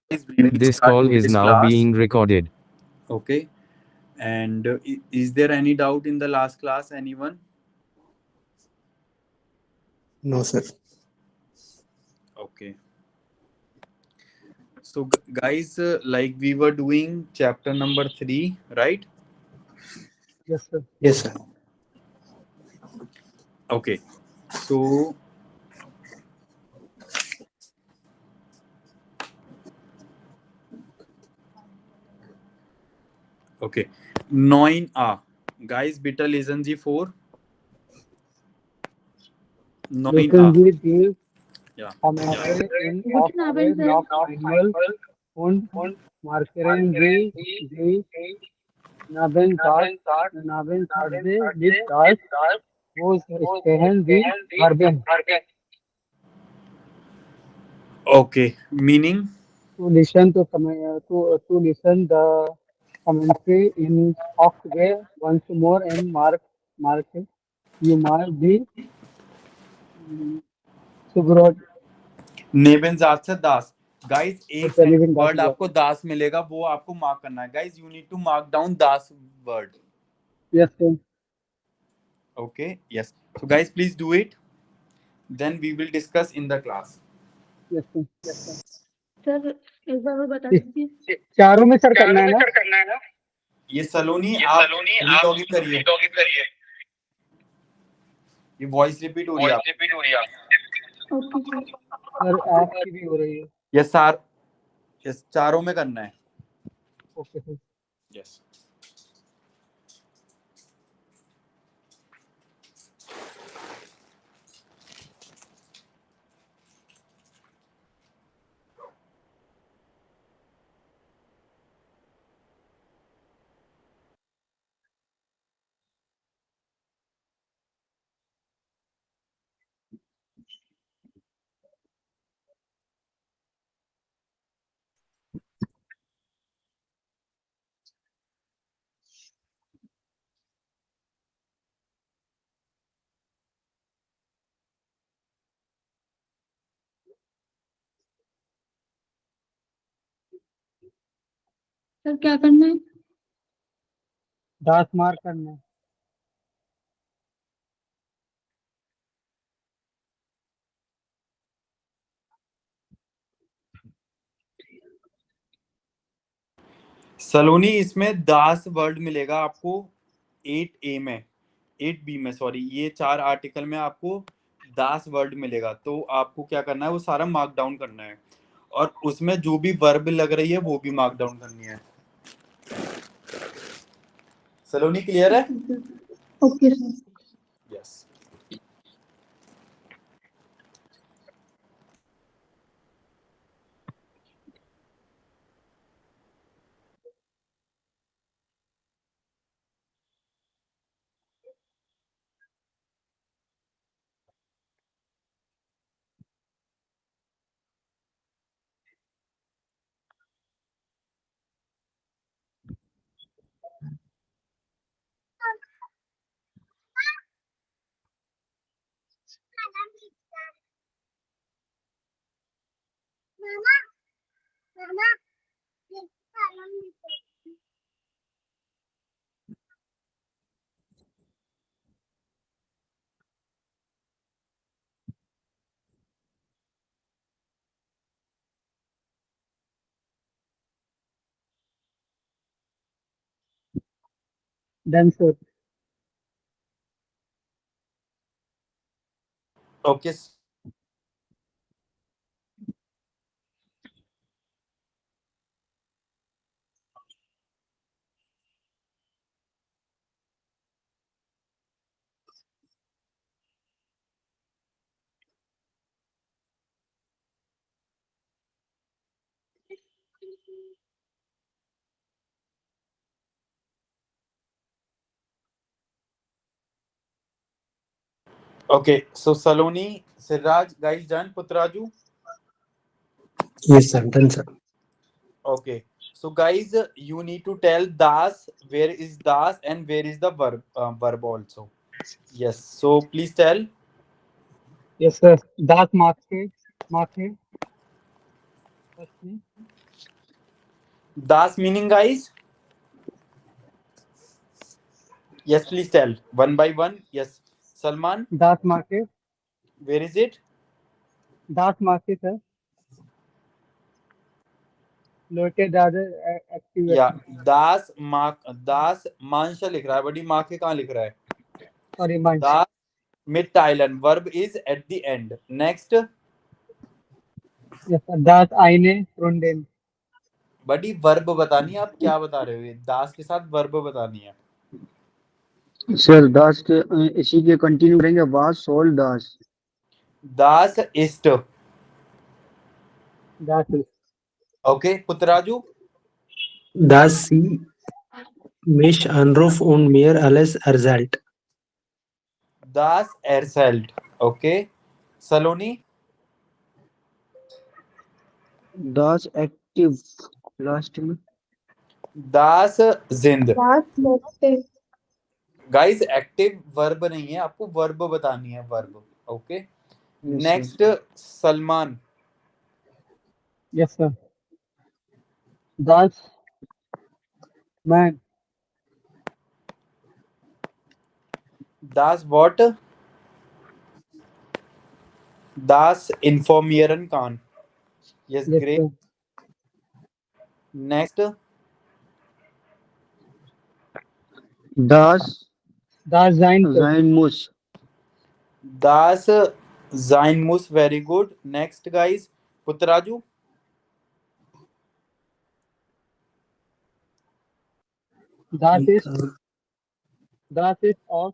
This call is now being recorded. Okay. And is there any doubt in the last class? Anyone? No, sir. Okay. So, guys, like we were doing chapter number 3, right? Yes, sir. Yes, sir. Okay. So, okay. 9A. Guys, beta listen ji 4. 9A. Listen Sie die Yeah. Kommentare in Software noch einmal und markieren Sie die Nebensätze mit das, wo stehen die Verben. Okay. Meaning? To listen to listen the commentary in software once more and mark it. You might be Subrod नेबेनजात से दास. Guys एक Television word Dasia. आपको दास मिलेगा, वो आपको mark करना है. Guys you need to mark down this word. Yes, sir. Okay. Yes. So guys, please do it. Then we will discuss in the class. Yes, sir. Sir एक बार और बता दीजिए. चारों में सर करना है ना? ये सलोनी आप रीलॉग इन करिए. ये वॉइस रिपीट हो रही है आप. Okay sir. सर आपकी भी हो रही है. Yes sir. यस, चारों में करना है. Okay sir. यस. सर क्या करना है? 10 मार्क करना है. सलोनी इसमें 10 वर्ड मिलेगा आपको 8A में, 8B में, सॉरी, ये 4 आर्टिकल में आपको 10 वर्ड मिलेगा. तो आपको क्या करना है, वो सारा मार्क डाउन करना है, और उसमें जो भी वर्ब लग रही है वो भी मार्क डाउन करनी है. सलोनी क्लियर है? Okay sir. Yes. Done sir. Okay. Okay, so Saloni, Siraj, guys done? Putraju? Yes, sir. Done, sir. Okay. So guys, you need to tell das, where is das and where is the verb also. Yes. So please tell. Yes sir. 10 marks है. Ashni. Das meaning, guys? Yes, please tell. One by one. Yes. Salman, Das market. where is it? Das market है. Located at active. या दास मांशा लिख रहा है, बड़ी माँ के कहाँ लिख रहा है? Sorry, mine. दास मिटाइलन, verb is at the end. Next. Yes, sir. Das eine Stunden. बड़ी वर्ब बतानी है, आप क्या बता रहे हो? ये दास के साथ वर्ब बतानी है. सर दास के इसी के कंटिन्यू करेंगे. वाज सोल्ड दास. दास इस्ट. Das ist. Okay Putraju. Das sie mich Anruf und mir alles erzählt. दास एरसेल्ट. ओके. सलोनी. दास एक्टिव लास्ट में. दास जिंद. Das möchte. Guys active verb नहीं है, आपको वर्ब बतानी है, verb. Okay. Next Salman. Yes, sir. Das man. दास व्हाट? दास इन्फॉर्मियरन कान. Yes, Yes, great. sir. Next. दास Das sein. जाइन मुस. दास जाइनमुस. Very good. Next guys. Putraju. Das ist. Das ist aus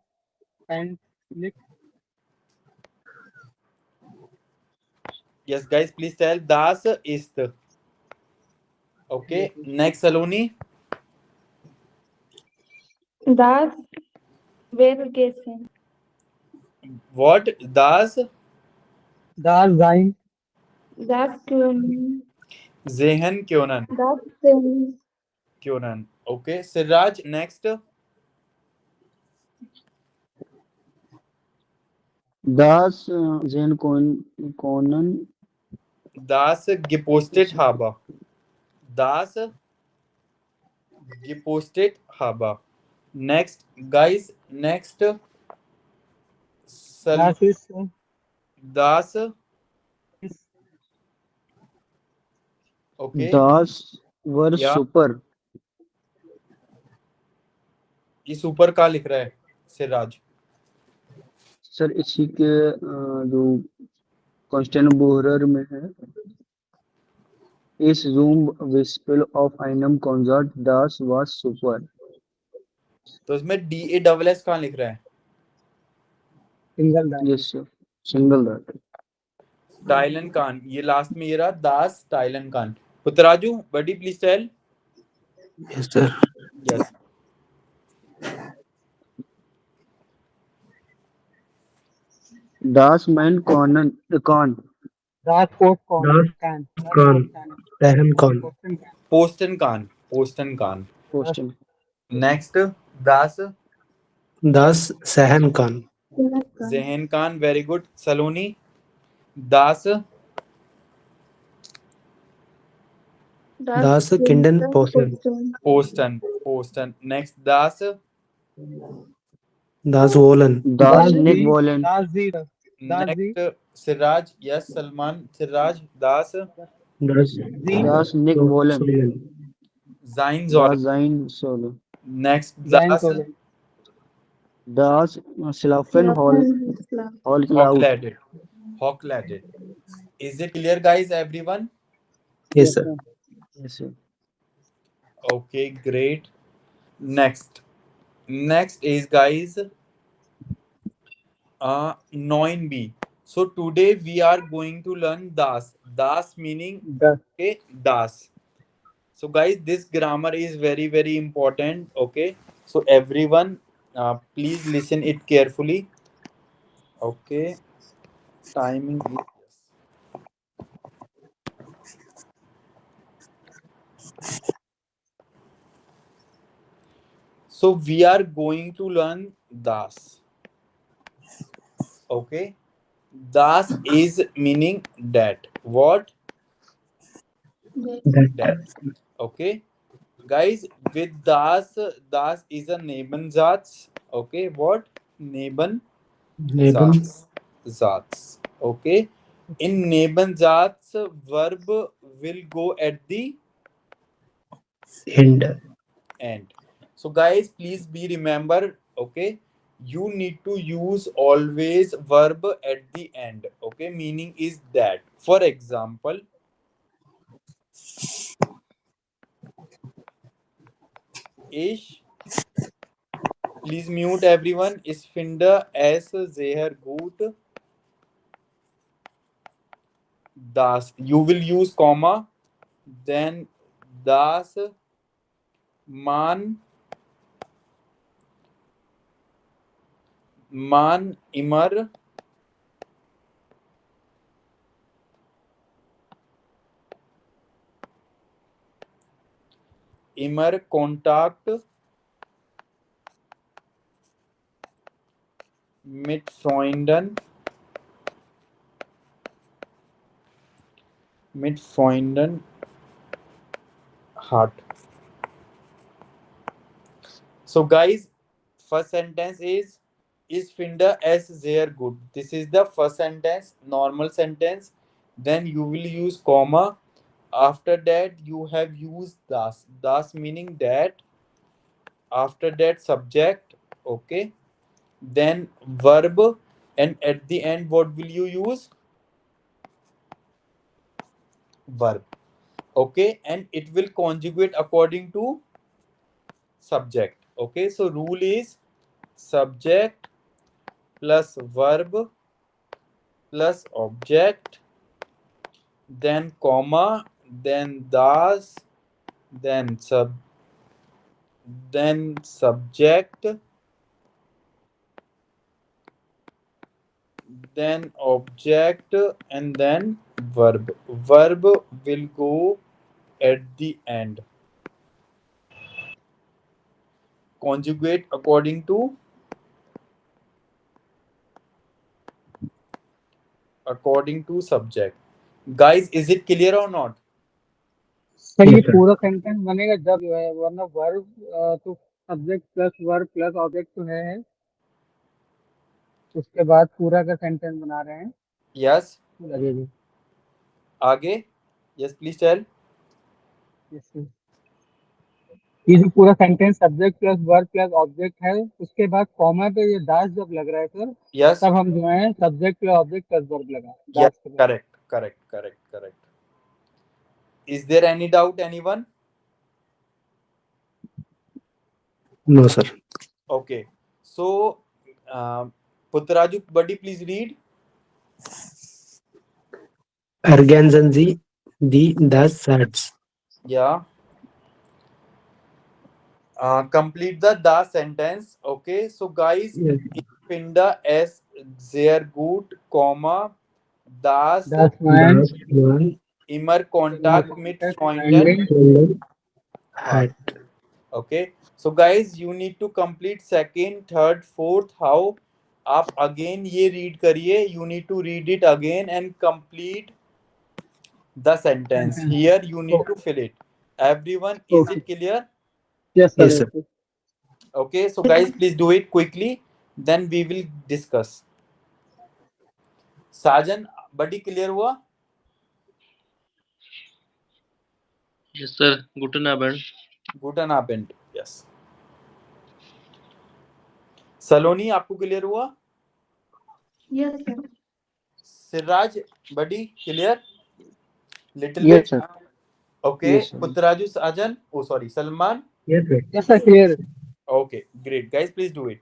Peinlich. Yes guys, please tell. दास इस्त. Okay. Next Saloni. Das Vergessen. What? दास Das sein. Das Können. जेहन क्योनन. Das Sehen. क्योनन. ओके. सिराज. नेक्स्ट. दास जैन कोनन. दास gepostet habe. Das gepostet habe. Next guys. Next. Das ist. Das. Okay. दास वर या. सुपर. ये सुपर का लिख रहा है सिराज? सर इसी के जो कॉन्स्टेंट बोहरर में है. इस जूम विस्पेल ऑफ आइनम कॉन्जर्ट दास वाज सुपर. तो इसमें DASS कहाँ लिख रहा है? Single das. Yes sir. Single that. टाइलन कान. ये लास्ट में ये रहा दास टाइलन कान. Putraju buddy please tell. Yes, sir. Yes. दास मैन कॉनन कॉन. Das Post Das Can. Khan. Rehan Khan. पोस्टन कान. पोस्टन कान. पोस्टन. नेक्स्ट. दास Das Sahan Khan. जहन कान. Very good. सलोनी. दास Das Kinden Posten. पोस्टन. पोस्टन. नेक्स्ट. दास Das Wollen. दास निक वॉलन. Das sie. Das sie. Next. Siraj. Yes Salman. Siraj. दास Das दास निक वॉलन. Sollen. जाइन दास जॉल. जाइन सोलो. नेक्स्ट. Sein दास sollen. दास स्लाफन हॉल क्लाउड. हॉकलेटेड. हॉकलेटेड. Is it clear guys everyone? Yes, sir. Yes sir. Okay, great. Next. Next is guys 9B. So today we are going to learn das. Das meaning Das. okay, das. So guys, this grammar is very very important. Okay. So everyone, please listen it carefully. Okay. Timing is so we are going to learn das. Okay. Das is meaning that. What? That. That. Okay, guys, with das, das is a Nebensatz. Okay, what? Neben. Nebensatz. Okay, in Nebensatz, verb will go at the End. end. So guys, please be remember, okay, you need to use always verb at the end. Okay, meaning is that, for example, ich, please mute everyone, ich finde es sehr gut, das, you will use comma, then das man immer Kontakt mit Freunden hat. So guys, first sentence is finde es sehr gut. This is the first sentence, normal sentence. Then you will use comma. After that you have used das. Das meaning that. After that subject, okay. Then verb, and at the end what will you use? Verb. Okay, and it will conjugate according to subject. Okay, so rule is subject plus verb plus object, then comma, then das, then subject, then object, and then verb. Verb will go at the end. Conjugate according to subject. Guys, is it clear or not? Sir ये Yes, sir. पूरा sentence बनेगा जब जो है, वरना verb तो subject plus verb plus object तो है, उसके बाद पूरा का सेंटेंस बना रहे हैं Yes. लगेगी। आगे? Yes, please tell. Yes, sir। ये जो पूरा sentence subject plus verb plus object है, उसके बाद कॉमा पे ये दास जब लग रहा है सर, Yes. तब हम जो है subject plus object plus verb लगा Yes, दास के बाद। correct. Is there any doubt, anyone? No, sir. Okay. So, Puttaraju, buddy, please read. Ergänzen Sie das Satz. Yeah. Complete the sentence. Okay. So, guys, Yes. ich finde es sehr gut, comma, das Das man Das man immer Kontakt mit friendly Freunden hat. hat. Okay, so guys, you need to complete second, third, fourth. How? आप again ये read करिए. You need to read it again and complete the sentence. Here you need to fill it. Everyone, is Okay. it clear? Yes Yes, sir. sir. Okay, so guys, please do it quickly. Then we will discuss. साजन, बड़ी clear हुआ? Yes, sir. Guten Abend. Guten Abend. Yes. सलोनी, आपको clear हुआ? Yes, sir. Siraj, बड़ी clear? Little Yes, bit. sir. Okay, Yes, sir. Puttaraju, Sajan. Oh, sorry, Salman. Yes, sir. Yes sir clear. Okay, great. Guys, please do it.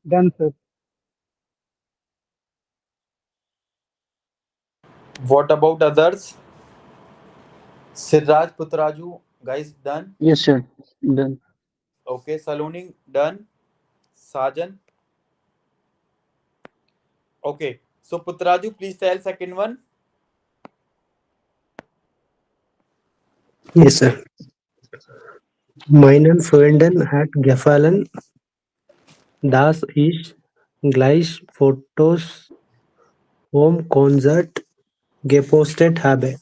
Done, sir. What about others? Siraj, Putraju, guys, done? Yes, sir. Done. Okay, Saloni, done. Sajan. Okay, so Putraju, please tell second one. Yes, sir. Meinen Freunden hat gefallen, dass ich gleich Fotos vom Konzert gepostet habe.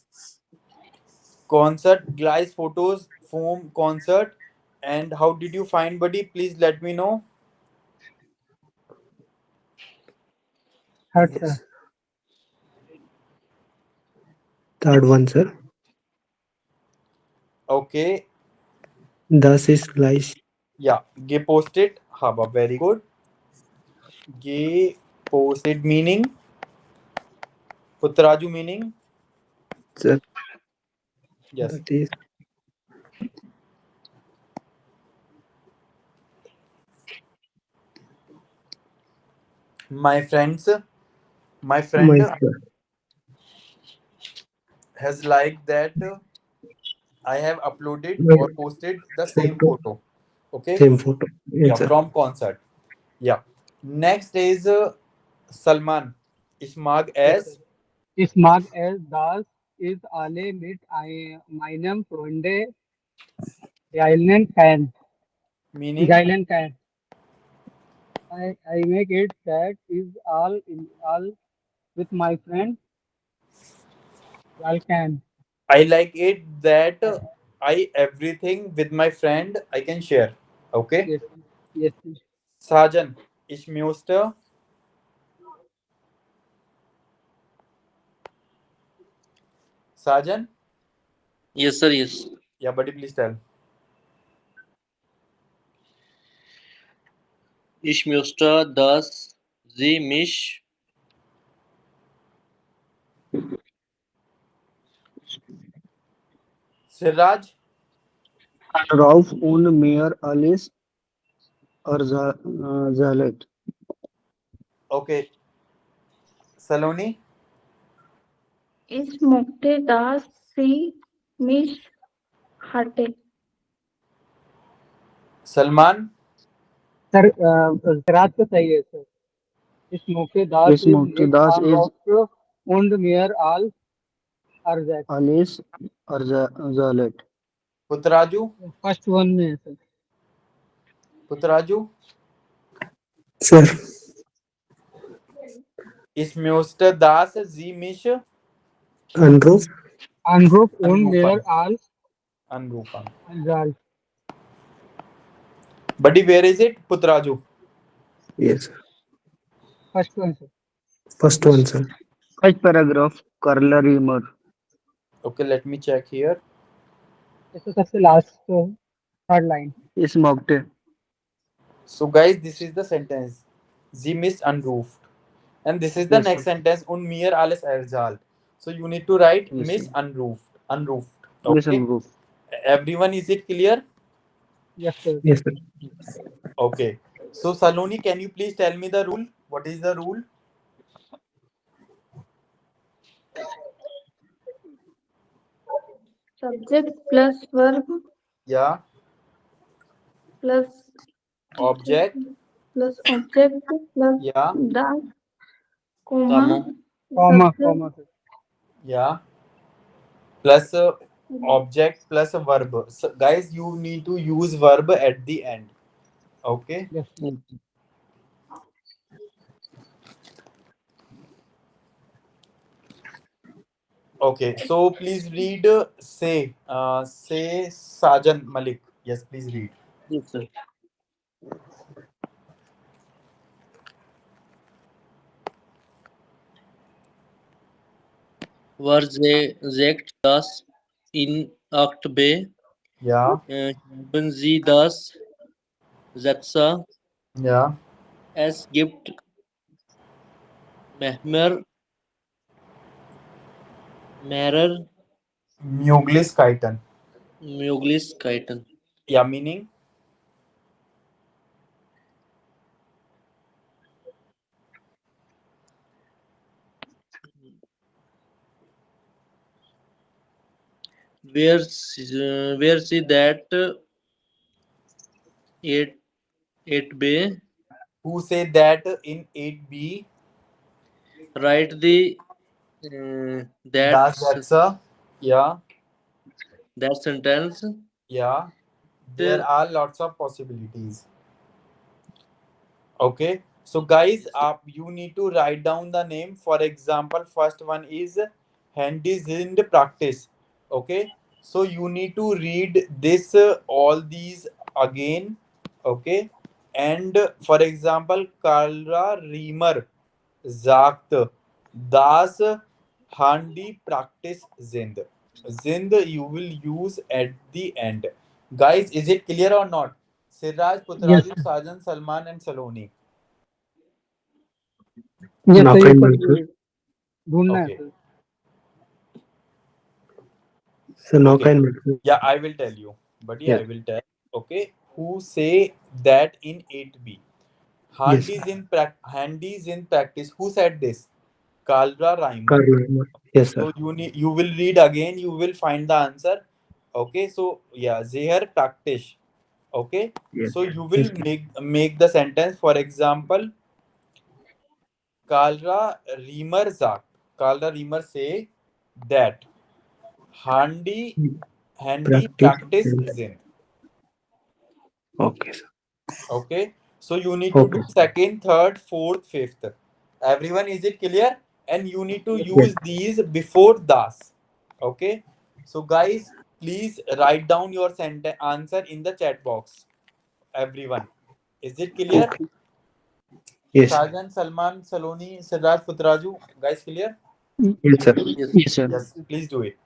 Concert, glass photos, foam concert. And how did you find, buddy? Please let me know. Hat, sir. Yes. Third one, sir. Okay, Das ist gleich. yeah, gay posted. Haba, very good. Gay posted meaning. Putraju meaning. Sir, Yes. that is My friends, my my friend has liked that I have uploaded or posted the same photo. photo. Okay. Same photo. Yeah, Yes, sir. from concert. Yeah. Next is Salman. Ishmaq Yes, as sir. Ich mag es, dass ich alle mit meinem Freunde teilen kann. meaning. Teilen kann. I make it that is all with my friend. All can. I like it that I everything with my friend I can share. Okay. Yes. Yes. Sir. Sajan, ich möchte. Sajan, Yes, sir. Yes. yeah, buddy, please tell. Ich möchte, dass Sie mich Siraj, Rauf und mehr alles Arzalet. okay. Saloni, Ich möchte, dass Sie mich halten. Salman, sir रात को सही है sir. इस मौके दास Is Muktadas is und mehr als Arzak. alles Arzalet. Putraju, first one में है sir. Putraju, Sir, ich möchte, dass Sie mich Anruf. Anruf und anrufen. mehr als Anrufen. Arzak. Buddy, where is it? Putraju. Yes, sir. First one sir. First one, sir. First paragraph, Karla Reamer. Okay, let me check here. इसका सबसे last third line. Is Mokte. So, guys, this is the sentence. Sie mich anruft. And this is the Yes, next sir. sentence. Und mir alles erzählt. So, you need to write Yes, mich sir. anruft. Anruft. Yes, Okay. Anruf. Everyone, is it clear? Yes sir. Yes, sir. Okay. So, Saloni, can you please tell me the rule? What is the rule? Subject plus verb Yeah. plus Object. plus object plus Yeah. das, Comma. Comma subject comma sir. Yeah. Plus object plus a verb. So, guys, you need to use verb at the end. Okay. Yes sir. Okay. So please read. Say Sajan Malik. Yes, please read. Yes, sir. Sagt das in 8b. Yeah. Haben Sie das Sätze? Yeah. Es gibt mehrere Möglichkeiten. Möglichkeiten. Yeah, meaning. Where see that 8b Who say that in 8b? write the That's yeah. that sentence Yeah. There are lots of possibilities. Okay. So guys, you need to write down the name. For example, first one is Handy's in the practice. Okay. So you need to read this all these again. Okay. And for example, Karla Reamer sagt das Handy practice sind. Sind you will use at the end. Guys, is it clear or not? Siraj, Putraju, Sajan, Salman, and Saloni. ये Now सही kind पर of, sir. ढूंढना है Okay. Sir. So now Okay. kind of, sir. Yeah, I will tell you. But yeah, I Yes. will tell. Okay. Who say that in 8b? Handy Yes. is in practice. Who said this? Kalra Reimer. Karla. Yes, sir. So you will read again. You will find the answer. Okay. So yeah, Zeher practice. Okay. Yes. So you will Yes. make the sentence. For example, Kalra Reimer sagt. Kalra Reimer say that Handy practice Practice. sind. Okay, sir. Okay. So you need to do Okay. second, third, fourth, fifth. Everyone, is it clear? And you need to use these before das. Okay. So guys, please write down your answer in the chat box. Everyone, is it clear? Okay. Yes. Sajan, Salman, Saloni, Siddharth, Putraju, guys, clear? Yes, sir. Yes, sir. Yes, please do it.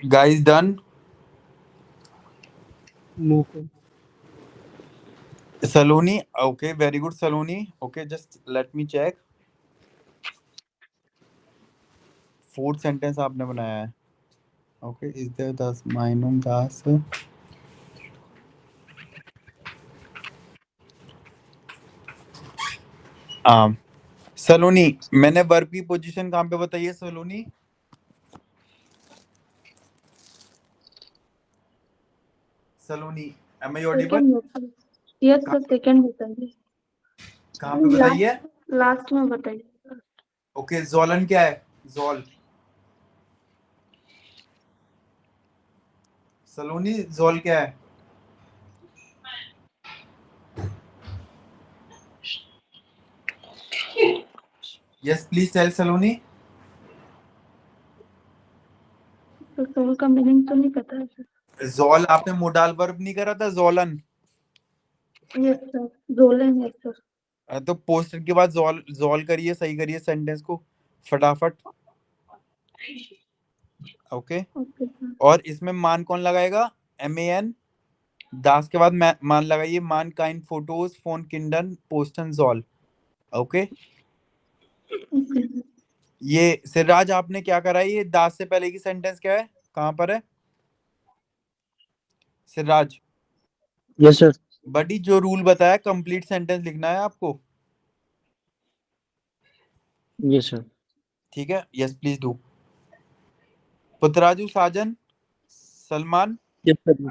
Guys, done? No, sir. Saloni, okay, very good, Saloni. Okay, just let me check. Fourth sentence आपने बनाया है. Okay, is there das Meinung das? सलोनी, मैंने verb की position कहाँ पे बताई है सलोनी? सलोनी, am I audible? Second बताइए. यस सर, सेकंड बताइए. कहाँ पे बताई है? लास्ट में बताइए. ओके, जोलन क्या है? जोल. सलोनी, जोल क्या है? यस प्लीज टेल सलोनी. तो सोल का मीनिंग तो नहीं पता है सर. जोल आपने मोडाल वर्ब नहीं करा था, Jolen? Yes sir, Jolen. Yes sir. तो पोस्टर के बाद जोल जोल करिए, सही करिए सेंटेंस को फटाफट. ओके. Okay sir. और इसमें मान कौन लगाएगा? MAN. दास के बाद मान लगाइए. मान काइंड फोटोज फोन किंडन पोस्टन जोल. ओके. Okay sir. ये सिराज आपने क्या करा है? ये दास से पहले की सेंटेंस क्या है? कहाँ पर है सिराज? Yes sir. बड़ी जो रूल बताया, कंप्लीट सेंटेंस लिखना है आपको. Yes sir. ठीक है. Yes please do. Putraju, Sajan, Salman, yes sir.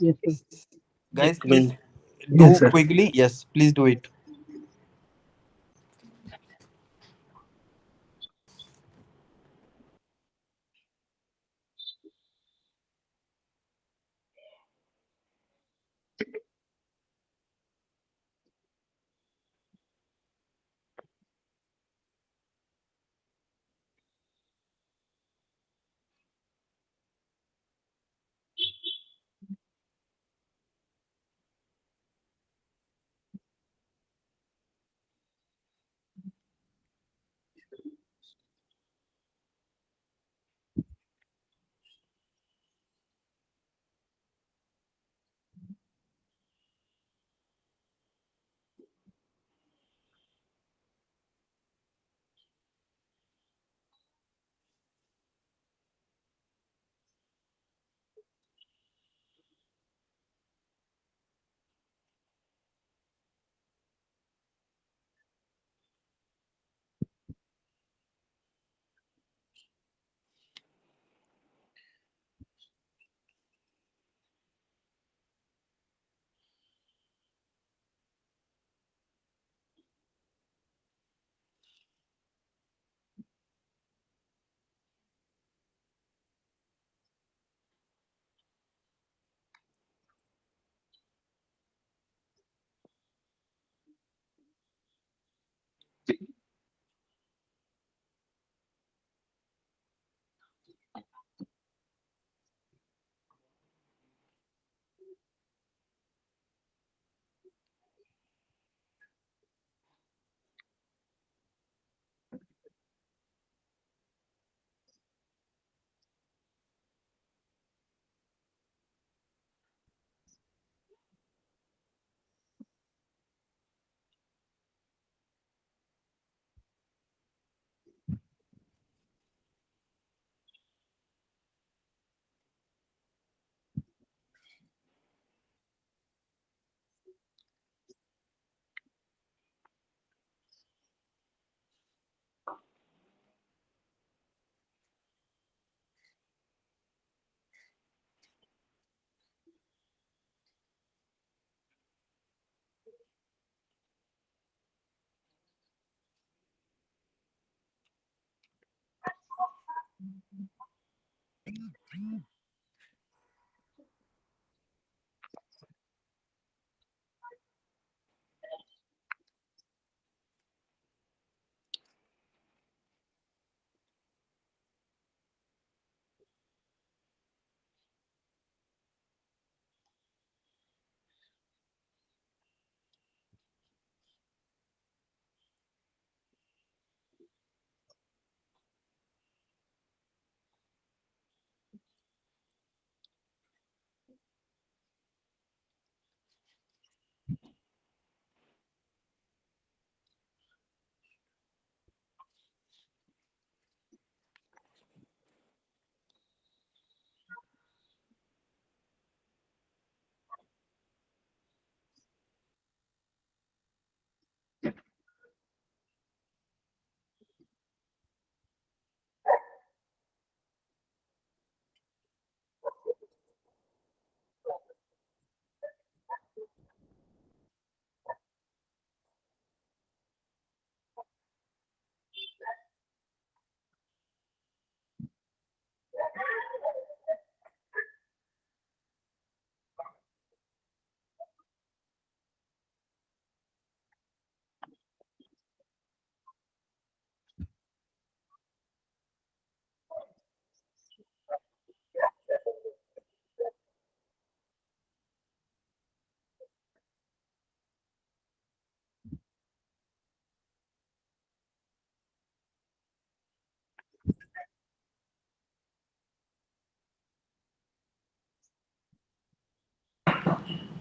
Yes, sir. Guys एक please minute. Do Yes, sir. Quickly. Yes please do it.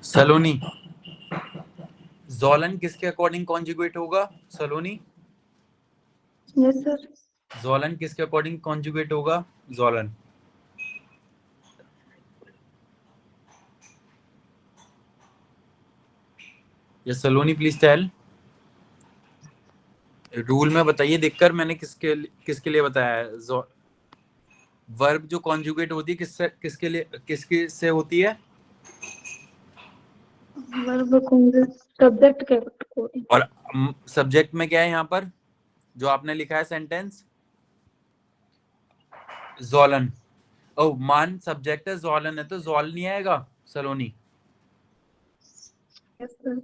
Saloni, जोलन किसके अकॉर्डिंग कॉन्जुगेट होगा? Saloni, yes sir. जोलन किसके अकॉर्डिंग कॉन्जुगेट होगा? जोलन, yes Saloni please tell. Rule में बताइए देखकर, मैंने किसके किसके लिए बताया है। वर्ब जो कॉन्जुगेट होती है किससे, किसके लिए, किसके से होती है? वर्ब सब्जेक्ट के अकॉर्डिंग। और सब्जेक्ट में क्या है यहाँ पर जो आपने लिखा है सेंटेंस? जोलन। ओ मान सब्जेक्ट है, जोलन है, तो जोल नहीं आएगा Saloni. Yes sir.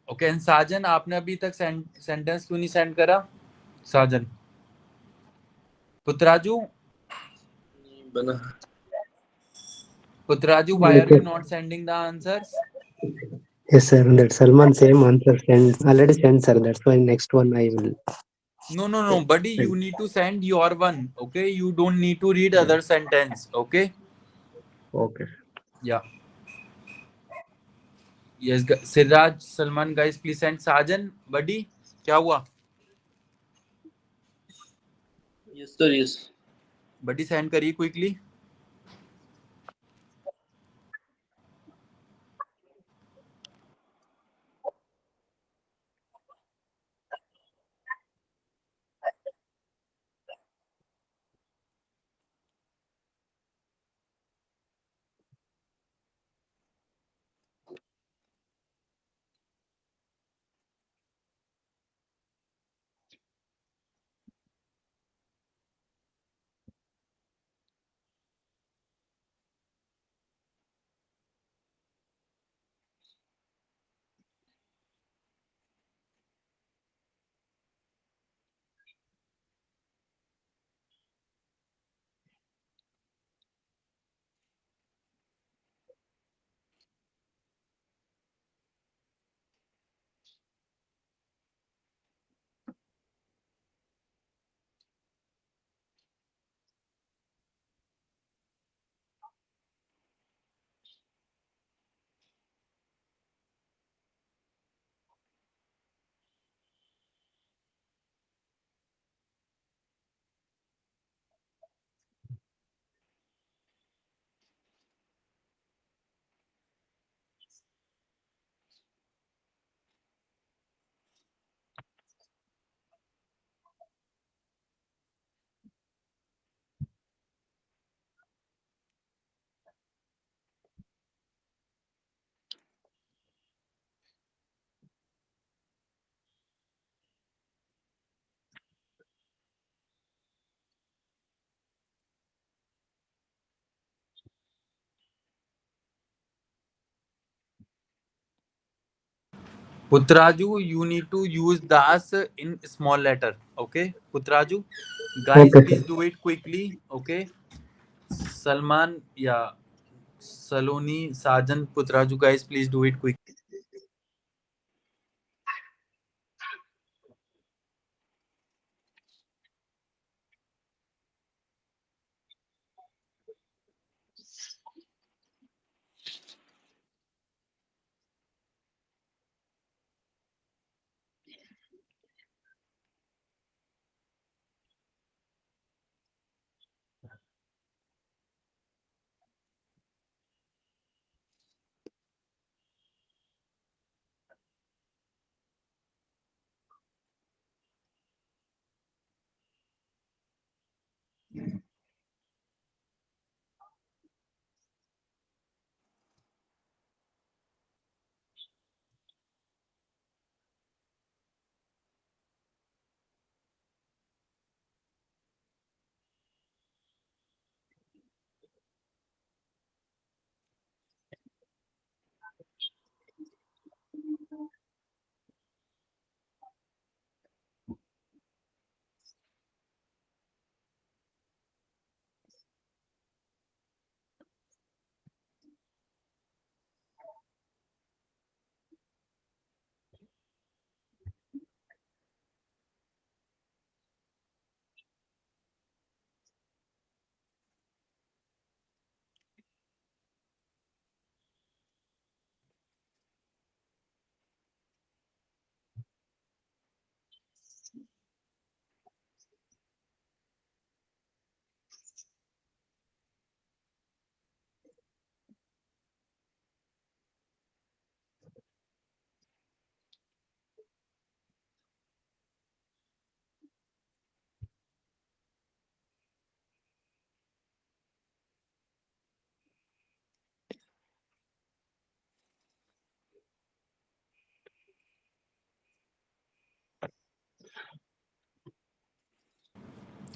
Okay, Sajan आपने अभी तक सेंटेंस क्यों नहीं सेंड करा? साजन, पुत्राजू, बना। Putraju, why are you not sending the answers? Yes, sir. That Salman same answer sent already sent, sir. That's why next one I will No, buddy, you send. need to send your one. Okay, you don't need to read other sentence. Okay, Okay. yeah, yes. Siraj, Salman, guys, please send. Sajan, buddy, क्या हुआ? Yes sir, yes. buddy send करिए quickly. Putraju, you need to use das in small letter. Okay, Putraju, guys, Okay, please sir. do it quickly. Okay, Salman, yeah, Saloni, Sajan, Putraju, guys, please do it quick.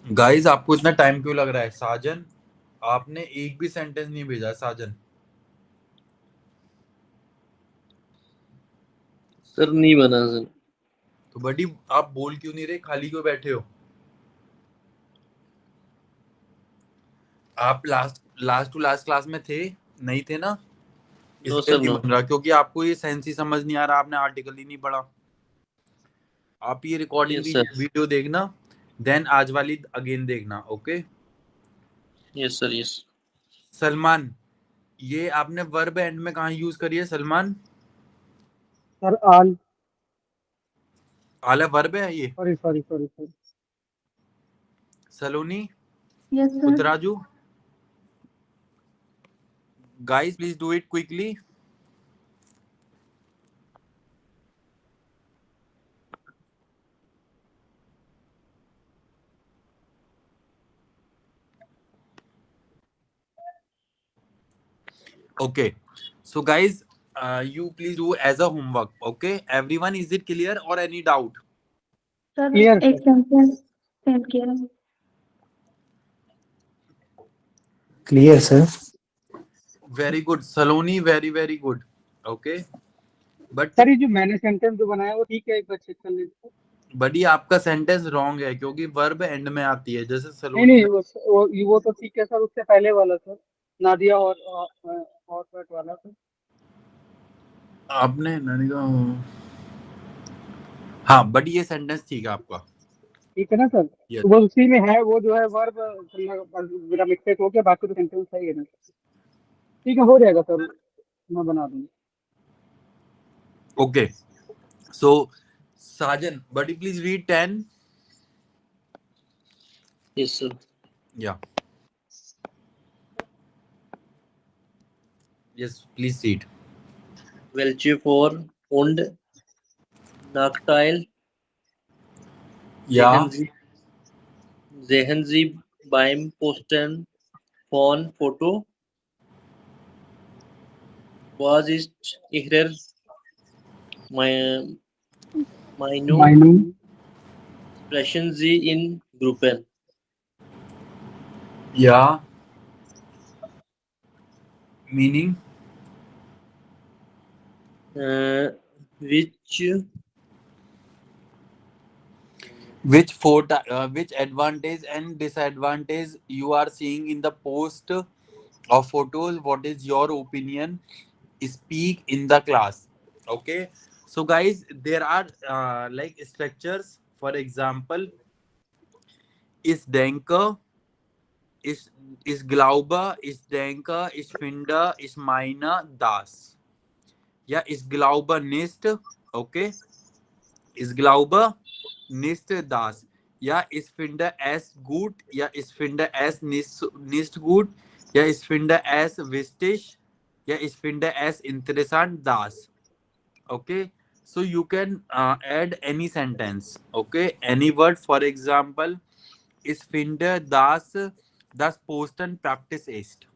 Guys आपको इतना time क्यों लग रहा है? साजन, आपने एक भी sentence नहीं भेजा। साजन, सर नहीं बना सर। तो बड़ी आप बोल क्यों नहीं रहे? खाली क्यों बैठे हो? आप लास्ट टू लास्ट क्लास में थे नहीं थे ना? नो इसलिए सर नहीं नो। बन रहा, क्योंकि आपको ये सेंस ही समझ नहीं आ रहा, आपने आर्टिकल ही नहीं पढ़ा। आप ये रिकॉर्डिंग यस सर, वीडियो देखना, देन आज वाली अगेन देखना। Okay yes sir, yes. Salman, ये आपने वर्ब एंड में कहाँ यूज करी है सलमान? सर ऑल, आला वर्ब है ये। Sorry sorry sorry sorry. Saloni, yes sir. Putraju, guys please do it quickly. Okay, so guys, you please do as a homework. Okay, everyone, is it clear or any doubt? Sir clear एक sir. Sentence send किया है। Clear, sir. Very good Saloni, very good. Okay, but sir ये जो मैंने sentence जो बनाया वो ठीक है, एक बार चेक कर लीजिए। बड़ी आपका सेंटेंस रॉन्ग है, क्योंकि वर्ब एंड में आती है। जैसे नहीं सलोनी नहीं, वो तो ठीक है सर, उससे पहले वाला सर, नादिया और पेट वाला सर। आपने मैंने कहा हाँ, बट ये सेंटेंस ठीक है आपका। ठीक है ना सर? Yes. तो वो उसी में है, वो जो है वर्ब मेरा मिस्टेक हो गया, बाकी तो सेंटेंस सही है ना। ठीक है, हो जाएगा सर, मैं बना दूंगा। Okay, so Sajan, buddy, please read 10. Yes sir. Yeah, yes, please read. Welche vor und Nachteil Yeah, sehen Sie beim Posten von Foto? Was ist Ihrer Meinung? Mining, Sprechen Sie in Gruppen? yeah, meaning which advantage and disadvantage you are seeing in the post of photos? What is your opinion? Speak in the class. Okay, so guys, there are like structures. For example, is denke, is glaube, is denke, is finde, is meine, das. Yeah, is glaube nicht. Okay, is glaube nicht das. Ja, ich finde es gut. Ja, ich finde es nicht gut. Ja, ich finde es wichtig. Ja, ich finde es interessant. Das. Okay. So you can add any sentence. Okay. Any word. For example, ich finde das Posten Practice ist.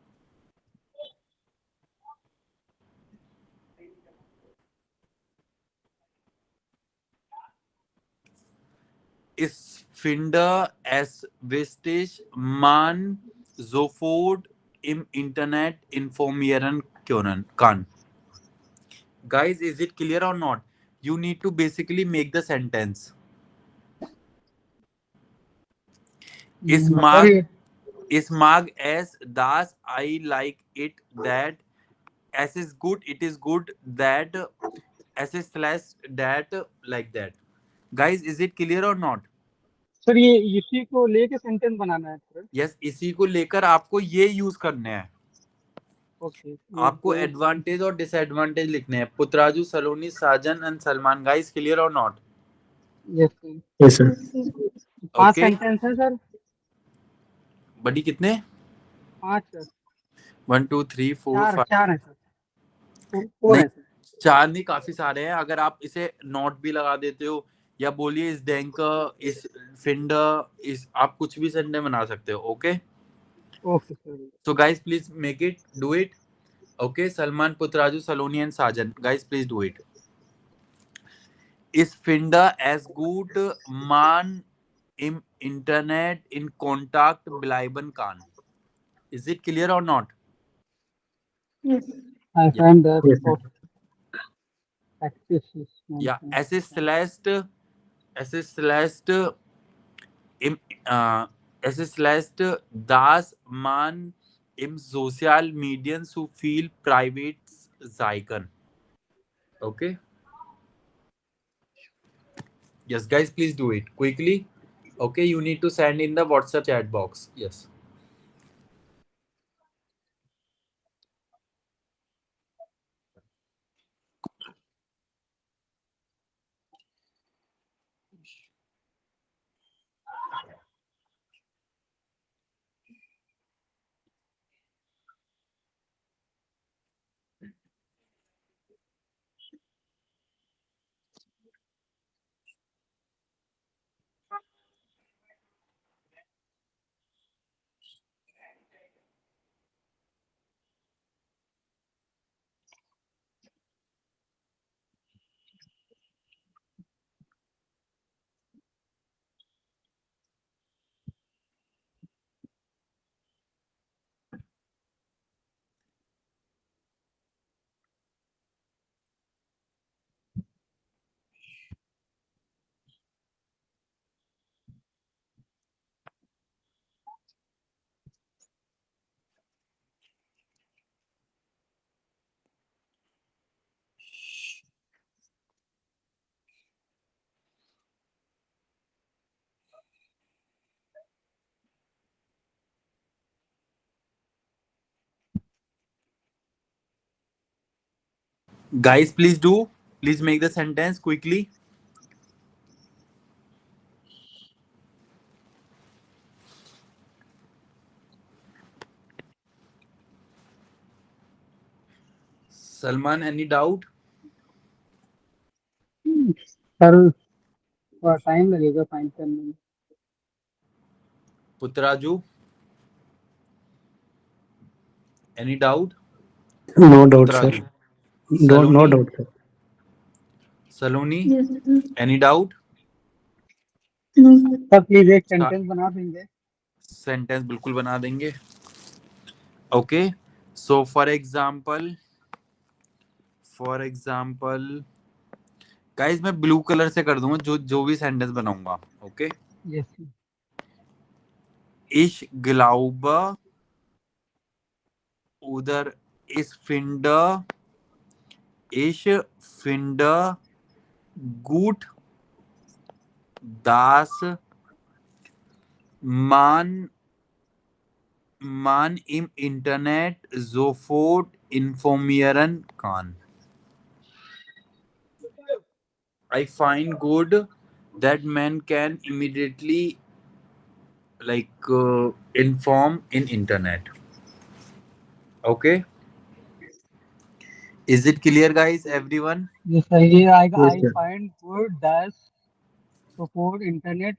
Ich finde es wichtig, man sofort im Internet informieren kann. Guys, is it clear or not? You need to basically make the sentence. Is mag as das, I like it, that as is good, it is good, that as is slash that, like that. Guys, is it clear or not? Sir ये इसी को लेके sentence बनाना है sir? Yes, इसी को लेकर आपको ये यूज करने हैं। ओके, आपको एडवांटेज और डिसएडवांटेज लिखने हैं। पुतराजू, सलोनी, साजन एंड सलमान। गाइस, क्लियर और not? Yes sir. Yes, sir. 5 okay, sentence है सर? बड़ी कितने? 5 सर। 1 2 3 4 5 4 है सर, 4 है सर। 4 नहीं, काफी सारे हैं। अगर आप इसे नोट भी लगा देते हो या बोलिए इस बैंक, इस फिंडर, इस, आप कुछ भी सेंटेंस बना सकते हो। Okay, okay sir. So guys please make it, do it. Okay, Salman, Putraju, Saloni and Sajan, guys please do it. Is Finder as good man im internet in contact bleiben kann. Is it clear or not? Yes. I Yeah. find that Yes, sir. of practice is Yeah. mentioned. Im, es ist lässt, dass man im Social Medien zu viel private zeigen. Okay. Yes, guys, please do it quickly. Okay, you need to send in the WhatsApp chat box. Yes. Guys, please do. Please make the sentence quickly. Salman, any doubt? Sir थोड़ा time लगेगा find करने में. Putraju, any doubt? No doubt, sir. Putraju. No Saloni, doubt, sir. Saloni, Yes. any doubt? No, sir. Sir please एक sentence बना देंगे. Sentence बिल्कुल बना देंगे. Okay, so for example guys मैं ब्लू कलर से कर दूंगा जो जो भी सेंटेंस बनाऊंगा. Okay. Yes. Ich glaube, oder ich finde gut, dass man im Internet sofort informieren kann. I find good that man can immediately inform in internet. Okay. Is it clear, guys? Everyone? Yes, sir. Here I Yes, sir. find good that support internet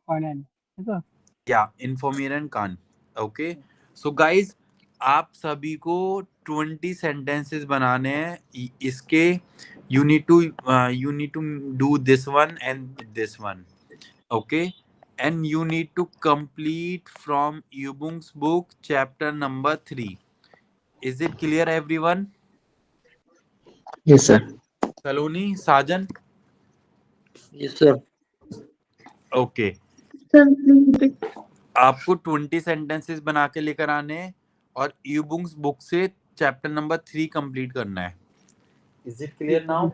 finance. है sir. या information कान. Okay. So guys आप सभी को 20 sentences बनाने हैं इसके. You need to do this one and this one. Okay. And you need to complete from यूबुंग्स book chapter number 3. Is it clear everyone? Yes, sir. Saloni, Sajan. Yes, sir. Okay. Sir, please repeat. आपको 20 sentences बना के लेकर आने हैं और यूबुंग्स book से चैप्टर नंबर 3 कंप्लीट करना है. Is it clear now?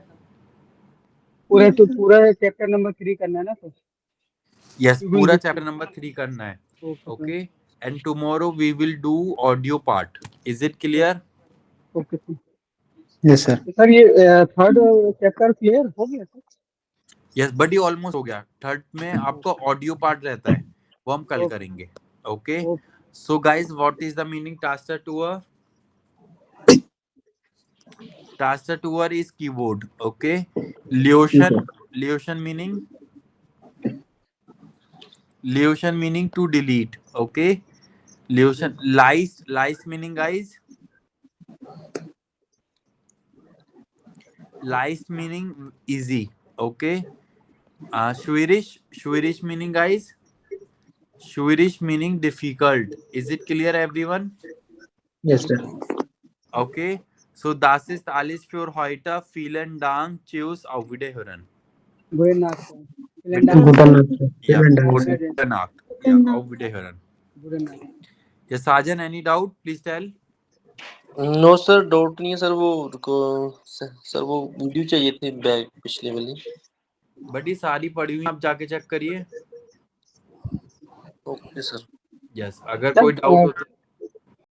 पूरा चैप्टर नंबर 3 करना है ना सर. यस, You will पूरा do- चैप्टर नंबर 3 करना है. Okay, sir. Okay. And tomorrow we will do audio part. Is it clear? Okay, sir. Yes, sir. Sir ये third chapter clear हो गया सर. यस, बट ये almost हो गया. Third में आपका ऑडियो पार्ट रहता है, वो हम कल करेंगे. Okay. So guys, what is the meaning taster tour? Taster tour is keyboard. Okay. Leotion meaning to delete. Okay. Lice meaning, guys, lice meaning easy. Okay. Swedish meaning, guys, Schwierig meaning difficult. Is it clear, everyone? Yes, sir. Okay. So das ist alles für heute. Vielen Dank. Tschüss. Auf Wiederhören. Gute Nacht. Vielen Bitte. Dank. Guten Nacht, sir. Ja, Vielen Dank, sir. gute Nacht. Ja, auf Wiederhören. Gute Nacht. Yes, Sajan, any doubt? Please tell. No sir, doubt नहीं है sir. Sir वो video चाहिए थी back पिछले वाली। But ये सारी पढ़ी हुई आप जाके चेक करिए। Okay sir. यस, अगर कोई डाउट होता है